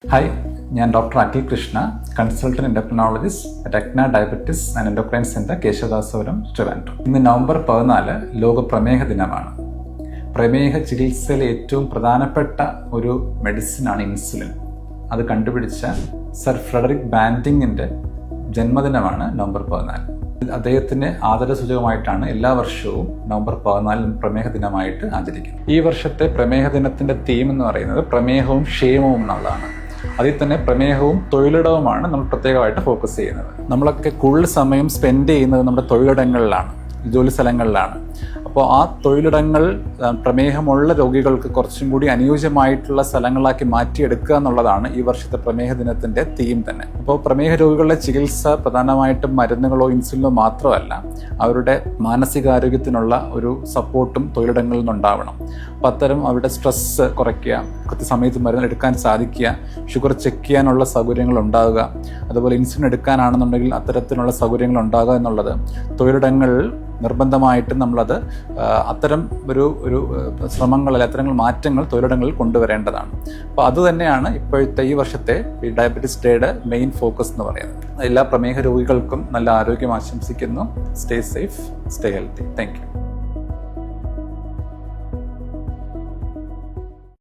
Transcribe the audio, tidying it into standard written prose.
Hi, ഞാൻ doctor Akhil Krishna, consultant endocrinologist at Agna diabetes and endocrine centre, Kesavadasapuram, Trivandrum. ഇന്ന് November 14 ലോക പ്രമേഹ ദിനമാണ്. പ്രമേഹ ചികിത്സയിലെ ഏറ്റവും പ്രധാനപ്പെട്ട ഒരു മെഡിസിനാണ് ഇൻസുലിൻ. അത് കണ്ടുപിടിച്ച സർ ഫ്രെഡറിക് ബാൻറ്റിങ്ങിന്റെ ജന്മദിനമാണ് നവംബർ 14. അദ്ദേഹത്തിന് ആദരസൂചകമായിട്ടാണ് എല്ലാ വർഷവും നവംബർ 14 പ്രമേഹ ദിനമായിട്ട് ആചരിക്കുന്നത്. ഈ വർഷത്തെ പ്രമേഹ ദിനത്തിന്റെ തീം എന്ന് പറയുന്നത് പ്രമേഹവും ക്ഷേമവും എന്നുള്ളതാണ്. അതിൽ തന്നെ പ്രമേഹവും തൊഴിലിടവുമാണ് നമ്മൾ പ്രത്യേകമായിട്ട് ഫോക്കസ് ചെയ്യുന്നത്. നമ്മളൊക്കെ കൂടുതൽ സമയം സ്പെൻഡ് ചെയ്യുന്നത് നമ്മുടെ തൊഴിലിടങ്ങളിലാണ്, ജോലി സ്ഥലങ്ങളിലാണ്. അപ്പോൾ ആ തൊഴിലിടങ്ങൾ പ്രമേഹമുള്ള രോഗികൾക്ക് കുറച്ചും കൂടി അനുയോജ്യമായിട്ടുള്ള സ്ഥലങ്ങളാക്കി മാറ്റിയെടുക്കുക എന്നുള്ളതാണ് ഈ വർഷത്തെ പ്രമേഹ ദിനത്തിന്റെ തീം തന്നെ. അപ്പോൾ പ്രമേഹ രോഗികളുടെ ചികിത്സ പ്രധാനമായിട്ടും മരുന്നുകളോ ഇൻസുലിനോ മാത്രമല്ല, അവരുടെ മാനസികാരോഗ്യത്തിനുള്ള ഒരു സപ്പോർട്ടും തൊഴിലിടങ്ങളിൽ നിന്നുണ്ടാവണം. അപ്പം അത്തരം അവരുടെ സ്ട്രെസ് കുറയ്ക്കുക, കൃത്യസമയത്ത് മരുന്ന് എടുക്കാൻ സാധിക്കുക, ഷുഗർ ചെക്ക് ചെയ്യാനുള്ള സൗകര്യങ്ങൾ ഉണ്ടാകുക, അതുപോലെ ഇൻസുലിൻ എടുക്കാനാണെന്നുണ്ടെങ്കിൽ അത്തരത്തിലുള്ള സൗകര്യങ്ങൾ ഉണ്ടാകുക എന്നുള്ളത് തൊഴിലിടങ്ങളിൽ നിർബന്ധമായിട്ടും നമ്മളത് അത്തരം ഒരു ശ്രമങ്ങളിൽ അത്തരം മാറ്റങ്ങൾ തൊഴിലിടങ്ങളിൽ കൊണ്ടുവരേണ്ടതാണ്. അപ്പോൾ അതുതന്നെയാണ് ഇപ്പോഴത്തെ ഈ വർഷത്തെ ഈ ഡയബറ്റിസ് ഡേയുടെ മെയിൻ ഫോക്കസ് എന്ന് പറയുന്നത്. എല്ലാ പ്രമേഹ രോഗികൾക്കും നല്ല ആരോഗ്യം ആശംസിക്കുന്നു. Stay safe, stay healthy. Thank you.